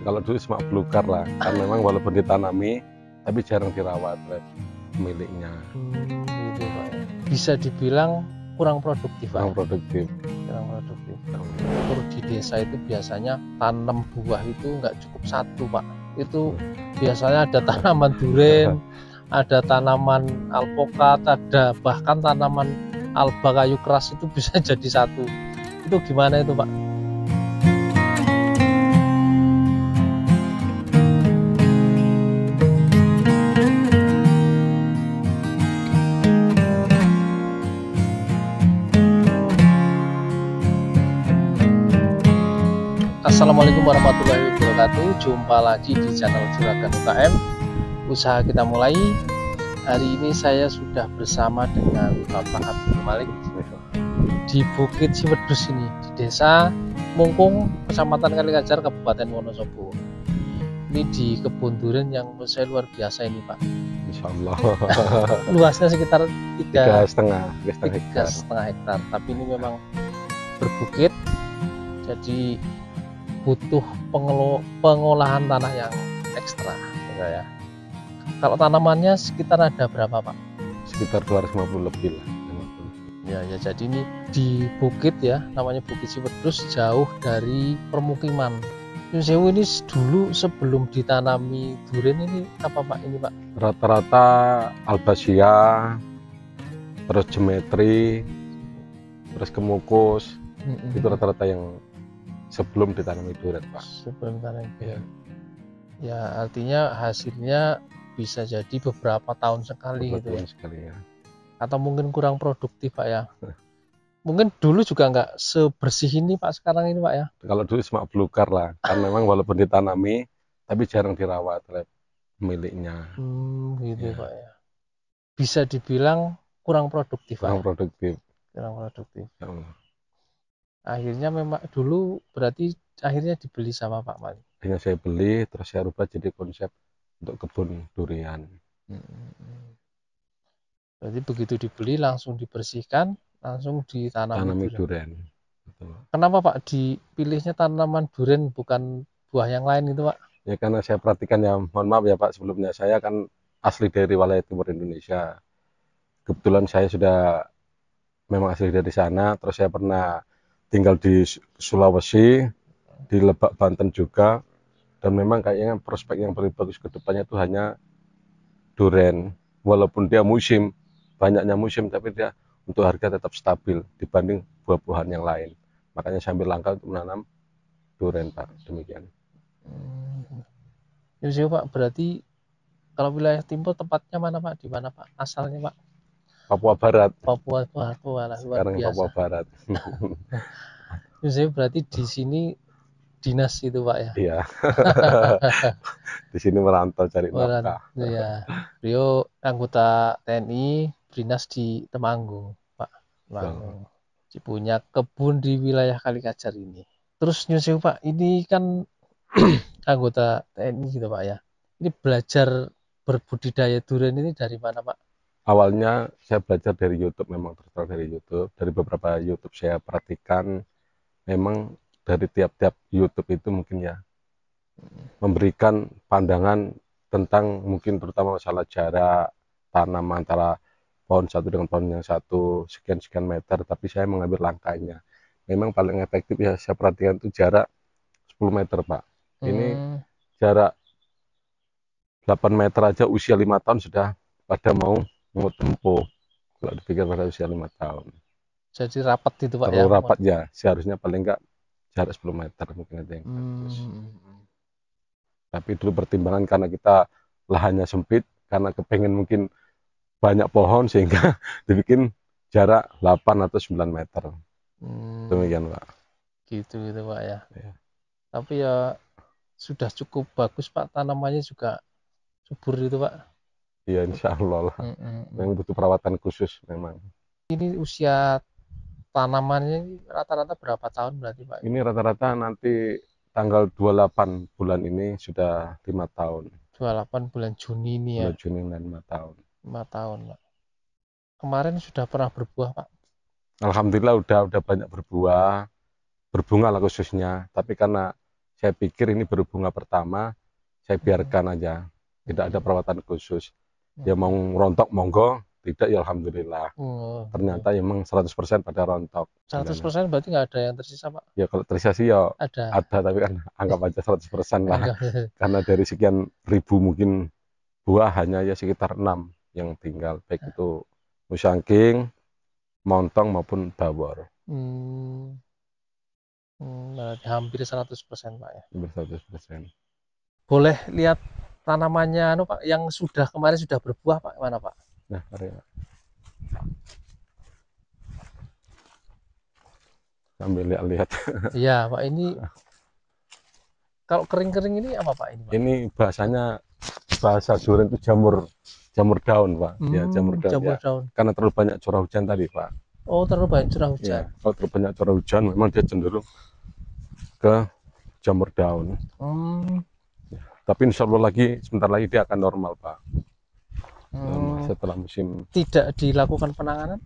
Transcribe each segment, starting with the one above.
Kalau dulu cuma belukar lah, kan memang walaupun ditanami tapi jarang dirawat oleh pemiliknya. Gitu Pak ya. Bisa dibilang kurang produktif Pak. Kurang produktif. Kurang produktif. Kalau di desa itu biasanya tanam buah itu nggak cukup satu Pak. Itu biasanya ada tanaman durian, ada tanaman alpokat, ada bahkan tanaman alba kayu keras itu bisa jadi satu. Itu gimana itu Pak? Assalamualaikum warahmatullahi wabarakatuh. Jumpa lagi di channel Juragan UKM. Usaha kita mulai. Hari ini saya sudah bersama dengan Bapak Abdul Malik di Bukit Siwedus ini, di Desa Mungkung, Kecamatan Kalikajar, Kabupaten Wonosobo. Ini di kebun durian yang menurut saya luar biasa ini Pak. Insya Allah. Luasnya sekitar 3,5 hektar. Tapi ini memang berbukit, jadi butuh pengolahan tanah yang ekstra ya. Kalau tanamannya sekitar ada berapa Pak? Sekitar 250 lebih lah. Ya, jadi ini di bukit ya, namanya Bukit Siwedus, jauh dari permukiman. Nyun Sewu ini dulu sebelum ditanami durian ini apa Pak ini Pak? Rata-rata albasia, terus geometri, terus kemukus, itu rata-rata yang sebelum ditanami durian Pak. Sebelum ditanami durian. Ya artinya hasilnya bisa jadi beberapa tahun sekali gitu ya. Sekali ya. Atau mungkin kurang produktif Pak ya. Mungkin dulu juga nggak sebersih ini Pak sekarang ini Pak ya. Kalau dulu cuma belukar lah, kan memang walaupun ditanami tapi jarang dirawat oleh pemiliknya. Gitu ya. Pak ya. Bisa dibilang kurang produktif Kurang Pak. produktif. Kurang produktif. Ya Allah. Akhirnya memang dulu berarti akhirnya dibeli sama Pak Malik. Akhirnya saya beli, terus saya rubah jadi konsep untuk kebun durian. Berarti begitu dibeli langsung dibersihkan, langsung ditanami durian. Betul. Kenapa Pak dipilihnya tanaman durian bukan buah yang lain itu Pak? Ya karena saya perhatikan ya, mohon maaf ya Pak, sebelumnya saya kan asli dari wilayah timur Indonesia. Kebetulan saya sudah memang asli dari sana, terus saya pernah tinggal di Sulawesi, di Lebak, Banten juga, dan memang kayaknya prospek yang paling bagus ke depannya itu hanya durian. Walaupun dia musim, banyaknya musim, tapi dia untuk harga tetap stabil dibanding buah-buahan yang lain. Makanya saya ambil langkah untuk menanam durian Pak, demikian. Yusuf Pak, berarti kalau wilayah timur tepatnya mana Pak? Di mana Pak? Asalnya Pak? Papua Barat. Papua lah, luar biasa. Papua Barat. Yusuf berarti di sini dinas itu Pak ya? Iya. Di sini merantau cari nafkah. Iya. Beliau anggota TNI, dinas di Temanggung Pak. Temanggung. Punya kebun di wilayah Kalikajar ini. Terus Yusuf Pak, ini kan anggota TNI gitu Pak ya. Ini belajar berbudidaya durian ini dari mana Pak? Awalnya saya belajar dari YouTube, memang terus dari YouTube. Dari beberapa YouTube saya perhatikan, memang dari tiap-tiap YouTube itu mungkin ya memberikan pandangan tentang mungkin terutama masalah jarak tanam antara pohon satu dengan pohon yang satu sekian meter, tapi saya mengambil langkahnya. Memang paling efektif ya saya perhatikan itu jarak 10 meter Pak. Ini jarak 8 meter aja usia 5 tahun sudah pada mau tempuh. Kalau dipikir pada usia 5 tahun. Jadi rapat itu Pak ya? Terlalu rapat ya, seharusnya paling enggak jarak 10 meter mungkin ada yang bagus. Tapi dulu pertimbangan karena kita lahannya sempit, karena kepengen mungkin banyak pohon sehingga dibikin jarak 8 atau 9 meter. Demikian Pak. Gitu Pak ya. Tapi ya sudah cukup bagus Pak, tanamannya juga subur itu Pak. Iya insya Allah lah. Memang butuh perawatan khusus memang. Ini usia tanamannya rata-rata berapa tahun berarti Pak? Ini rata-rata nanti tanggal 28 bulan ini sudah 5 tahun. 28 bulan Juni ini ya? Bulan Juni dan 5 tahun. 5 tahun Pak. Kemarin sudah pernah berbuah Pak? Alhamdulillah udah banyak berbuah, berbunga lah khususnya. Tapi karena saya pikir ini baru bunga pertama, saya biarkan aja, tidak ada perawatan khusus. Ya mau rontok monggo, tidak ya alhamdulillah. Ternyata emang 100% pada rontok. 100% berarti nggak ada yang tersisa, Pak? Ya kalau tersisa sih ya Ada, tapi kan anggap aja 100% lah. Anggap. Karena dari sekian ribu mungkin buah hanya ya sekitar 6 yang tinggal, baik itu musangking, montong maupun bawor. Berarti hampir 100%, Pak ya. Hampir 100%. Boleh lihat tanamannya Pak, yang sudah kemarin sudah berbuah, Pak, mana, Pak? Nah, mari Pak. Sambil lihat-lihat. Iya, Pak, ini kalau kering-kering ini apa, Pak, ini, Pak? Ini bahasa durian itu jamur daun, Pak. Ya, jamur daun. Jamur ya. daun. Karena terlalu banyak curah hujan tadi, Pak. Oh, terlalu banyak curah hujan. Ya, kalau terlalu banyak curah hujan memang dia cenderung ke jamur daun. Tapi insya Allah sebentar lagi dia akan normal, Pak. Setelah musim. Tidak dilakukan penanganan?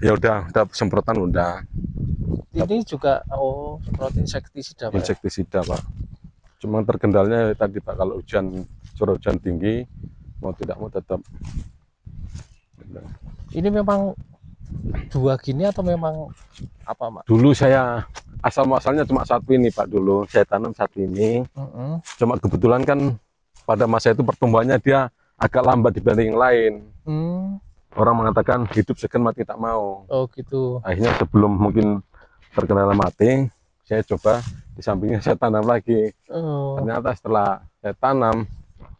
Ya udah semprotan udah. Ini juga semprot insektisida, Pak. Insektisida, Pak. Cuma terkendalanya tadi, Pak, kalau curah hujan tinggi, mau tidak mau tetap. Ini memang dua gini atau memang apa, Pak? Dulu saya asal-muasalnya cuma satu ini, Pak. Dulu saya tanam satu ini. Cuma kebetulan kan pada masa itu pertumbuhannya dia agak lambat dibanding yang lain. Orang mengatakan hidup segan mati tak mau. Oh gitu. Akhirnya sebelum mungkin terkena mati, saya coba di sampingnya saya tanam lagi. Ternyata setelah saya tanam,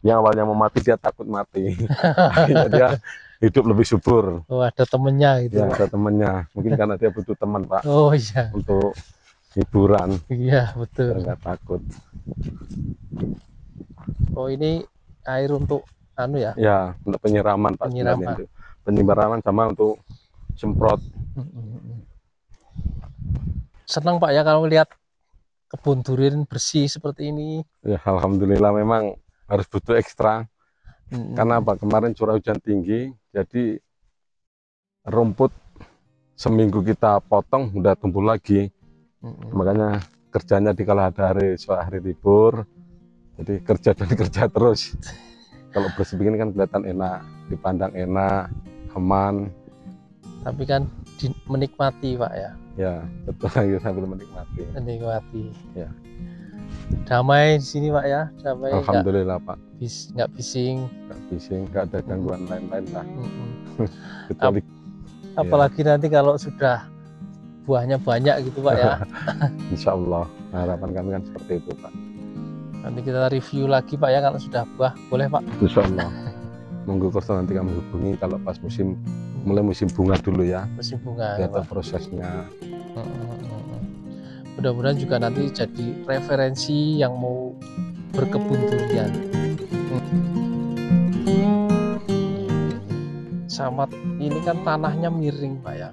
yang awalnya mau mati dia takut mati. Akhirnya dia hidup lebih subur. Oh, ada temennya gitu. Ya, ada temennya. Mungkin karena dia butuh teman, Pak. Oh iya. Untuk hiburan. Iya, betul. Nggak takut. Oh, ini air untuk ya? Ya, untuk penyiraman, Pak. Penyiraman sama untuk semprot. Senang, Pak, ya kalau lihat kebun durian bersih seperti ini. Ya, alhamdulillah memang harus butuh ekstra. Karena apa? Kemarin curah hujan tinggi, jadi rumput seminggu kita potong udah tumbuh lagi. Makanya kerjanya di kala ada hari libur, jadi kerja dan kerja terus. Kalau bersih begini kan kelihatan enak, dipandang enak, aman. Tapi kan menikmati, Pak, ya. Ya, betul, lagi sambil menikmati. Ya. Damai di sini, Pak, ya. Damai. Alhamdulillah, Pak. Nggak bising. Nggak ada gangguan lain-lain lah. Kecuali, apalagi nanti kalau sudah buahnya banyak gitu, Pak, ya. Insya Allah, harapan kami kan seperti itu, Pak. Nanti kita review lagi, Pak, ya, kalau sudah buah, boleh, Pak? Insya Allah. Monggo Kurso nanti kami hubungi kalau pas mulai musim bunga dulu ya. Musim bunga. Lihat prosesnya. Mudah-mudahan juga nanti jadi referensi yang mau berkebun durian. Sama ini kan tanahnya miring, Pak, ya.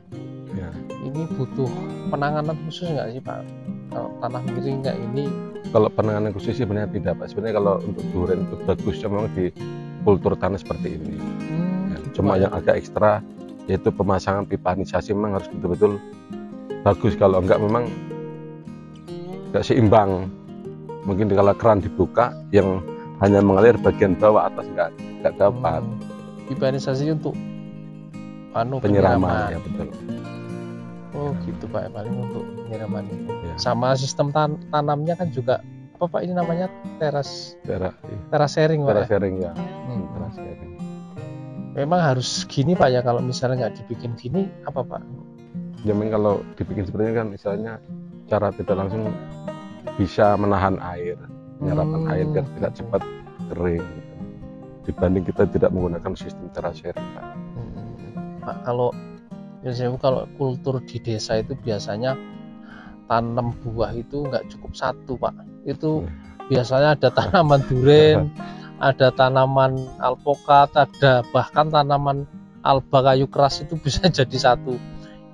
Ya. Ini butuh penanganan khusus nggak sih, Pak? Kalau tanah miring kayak ini? Kalau penanganan khusus sih sebenarnya tidak, Pak. Sebenarnya kalau untuk durian itu bagusnya memang di kultur tanah seperti ini. Cuma yang agak ekstra yaitu pemasangan pipanisasi memang harus betul-betul bagus. Kalau enggak memang enggak seimbang. Mungkin kalau keran dibuka yang hanya mengalir bagian bawah, atas enggak dapat. Pipanisasi untuk penyiraman. Ya, betul. Oh gitu, Pak, paling untuk penyiraman itu. Ya. Sama sistem tanamnya kan juga apa, Pak, ini namanya teras sharing, Pak. Teras sharing, ya. Teras sharing. Memang harus gini, Pak, ya. Kalau misalnya nggak dibikin gini apa, Pak? Ya, memang kalau dibikin seperti ini kan misalnya cara tidak langsung bisa menahan air, penyerapan air biar tidak cepat kering gitu. Dibanding kita tidak menggunakan sistem teras sharing, Pak. Pak, kalau kultur di desa itu biasanya tanam buah itu nggak cukup satu, Pak. Itu biasanya ada tanaman durian, ada tanaman alpokat, ada bahkan tanaman alba kayu keras itu bisa jadi satu.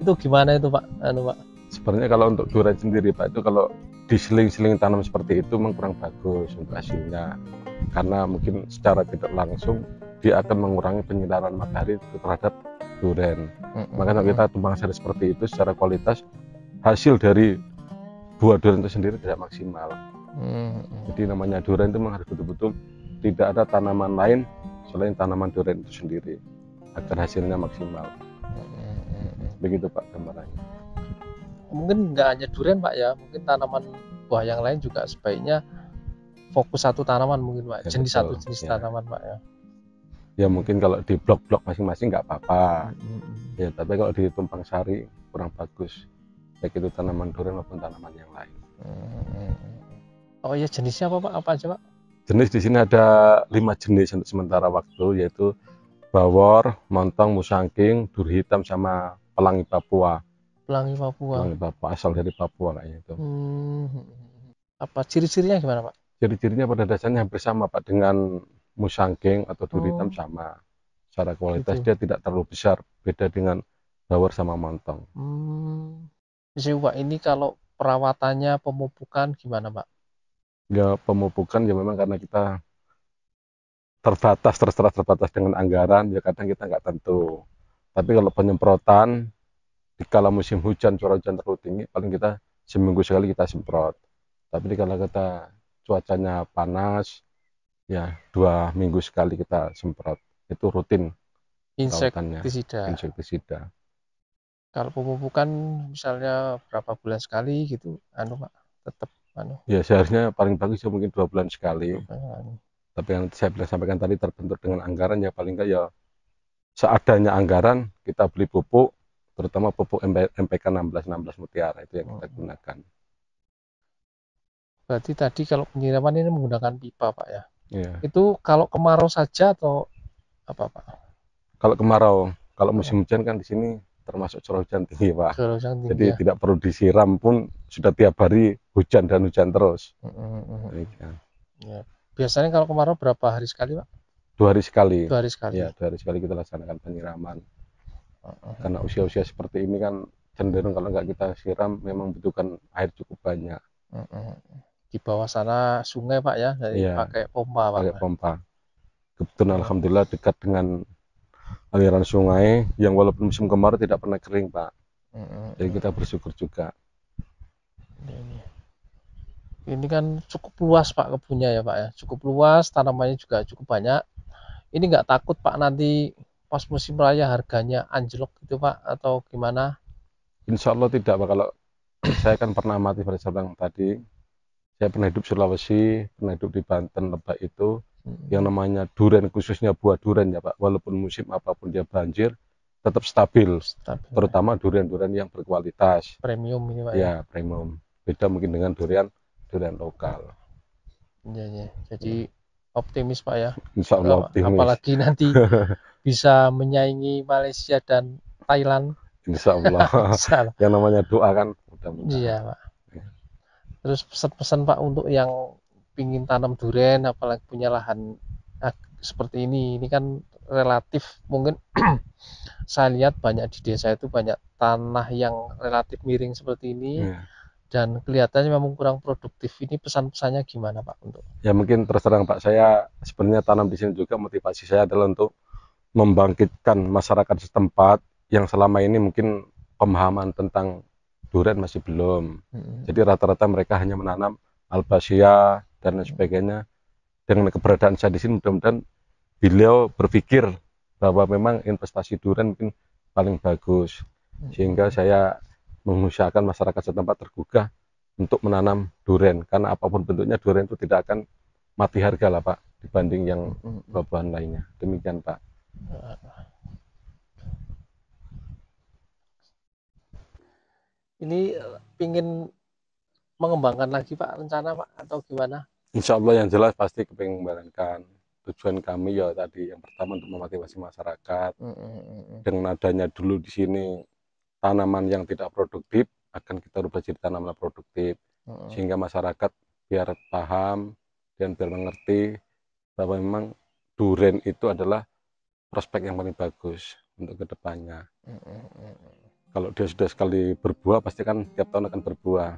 Itu gimana itu, Pak? Pak? Sebenarnya kalau untuk durian sendiri, Pak, itu kalau diseling-seling tanam seperti itu memang kurang bagus untuk hasilnya. Karena mungkin secara tidak langsung dia akan mengurangi penyinaran matahari terhadap durian. Makanya kita tumpang sari seperti itu secara kualitas hasil dari buah durian itu sendiri tidak maksimal. Jadi namanya durian itu memang harus betul-betul tidak ada tanaman lain selain tanaman durian itu sendiri agar hasilnya maksimal. Begitu Pak gambarannya. Mungkin nggak hanya durian Pak ya, mungkin tanaman buah yang lain juga sebaiknya fokus satu tanaman mungkin Pak, Ya, jenis betul. satu jenis Ya. tanaman Pak ya. Ya mungkin kalau di blok-blok masing-masing nggak apa-apa. Ya tapi kalau di tumpang sari kurang bagus, baik itu tanaman durian maupun tanaman yang lain. Oh iya, jenisnya apa Pak? Apa aja Pak? Jenis di sini ada 5 jenis untuk sementara waktu, yaitu bawor, montong, musangking, dur hitam, sama pelangi Papua. Pelangi Papua. Pelangi Papua asal dari Papua kayaknya itu. Apa ciri-cirinya gimana Pak? Ciri-cirinya pada dasarnya hampir sama Pak dengan musangking atau dur hitam, sama. Secara kualitas Gitu. dia tidak terlalu besar, beda dengan bawor sama montong. Jadi Pak, ini kalau perawatannya, pemupukan gimana Pak? Ya pemupukan ya memang karena kita terbatas dengan anggaran, ya kadang kita nggak tentu. Tapi kalau penyemprotan di kala musim hujan, curah hujan terlalu tinggi, paling kita seminggu sekali kita semprot. Tapi di kala kita cuacanya panas, ya 2 minggu sekali kita semprot. Itu rutin perawatannya, insektisida. Kalau pemupukan misalnya berapa bulan sekali gitu, Pak, tetap Ya seharusnya paling bagus ya mungkin 2 bulan sekali. Tapi yang saya sampaikan tadi terbentur dengan anggaran, ya paling enggak ya seadanya anggaran kita beli pupuk, terutama pupuk MPK 16 Mutiara itu yang kita gunakan. Berarti tadi kalau penyiraman ini menggunakan pipa Pak ya? Iya. Itu kalau kemarau saja atau apa Pak? Kalau kemarau, kalau musim hujan kan di sini termasuk curah hujan tinggi Pak. Jadi ya, tidak perlu disiram pun sudah tiap hari hujan dan hujan terus. Ya. Biasanya kalau kemarau berapa hari sekali Pak? 2 hari sekali. 2 hari sekali. Ya, 2 hari sekali kita laksanakan penyiraman. Karena usia-usia seperti ini kan cenderung kalau nggak kita siram memang membutuhkan air cukup banyak. Di bawah sana sungai Pak ya, dari pakai pompa Pak. Pakai pompa. Kebetulan alhamdulillah dekat dengan aliran sungai yang walaupun musim kemarau tidak pernah kering Pak. Jadi kita bersyukur juga. Ini kan cukup luas Pak kebunnya ya Pak ya, cukup luas, tanamannya juga cukup banyak. Ini nggak takut Pak nanti pas musim raya harganya anjlok gitu Pak atau gimana? Insya Allah tidak Pak. Kalau saya kan pernah amati pada saat yang tadi, saya pernah hidup Sulawesi, pernah hidup di Banten, Lebak itu, yang namanya durian, khususnya buah durian ya Pak, walaupun musim apapun dia banjir, tetap stabil. Terutama durian-durian yang berkualitas. Premium ini Pak ya? Premium. Beda mungkin dengan durian lokal. Ya. Jadi optimis Pak ya. Insya Allah optimis. Apalagi nanti bisa menyaingi Malaysia dan Thailand. Insya Allah. Yang namanya doa kan mudah-mudahan. Iya Pak. Terus pesan-pesan Pak untuk yang pingin tanam durian, apalagi punya lahan seperti ini kan relatif mungkin saya lihat banyak di desa itu banyak tanah yang relatif miring seperti ini dan kelihatannya memang kurang produktif. Ini pesan-pesannya gimana Pak untuk? Ya mungkin terus terang Pak, saya sebenarnya tanam di sini juga motivasi saya adalah untuk membangkitkan masyarakat setempat yang selama ini mungkin pemahaman tentang durian masih belum. Jadi rata-rata mereka hanya menanam albassia dan lain sebagainya. Dengan keberadaan saya di sini mudah-mudahan beliau berpikir bahwa memang investasi durian mungkin paling bagus, sehingga saya mengusahakan masyarakat setempat tergugah untuk menanam durian, karena apapun bentuknya durian itu tidak akan mati harga lah Pak dibanding yang buah-buahan lainnya. Demikian Pak. Ini pingin mengembangkan lagi Pak, rencana Pak atau gimana? Insya Allah yang jelas pasti kepingin mengembangkan. Tujuan kami ya tadi yang pertama untuk memotivasi masyarakat. Dengan adanya dulu di sini tanaman yang tidak produktif akan kita rubah jadi tanaman produktif, sehingga masyarakat biar paham dan biar mengerti bahwa memang durian itu adalah prospek yang paling bagus untuk kedepannya. Kalau dia sudah sekali berbuah pasti kan tiap tahun akan berbuah.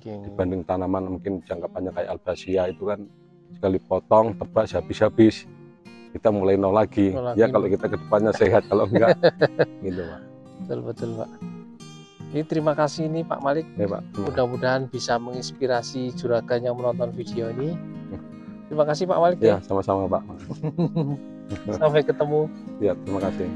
Dibanding tanaman mungkin jangka panjang kayak albassia itu kan sekali potong tebas habis kita mulai nol lagi. Ya kalau kita kedepannya sehat, kalau enggak gitu Pak. Betul Pak. Ini terima kasih nih Pak Malik. Ya Pak. Mudah-mudahan bisa menginspirasi juragan yang menonton video ini. Terima kasih Pak Malik Ya, sama-sama Pak. Sampai ketemu. Ya, terima kasih.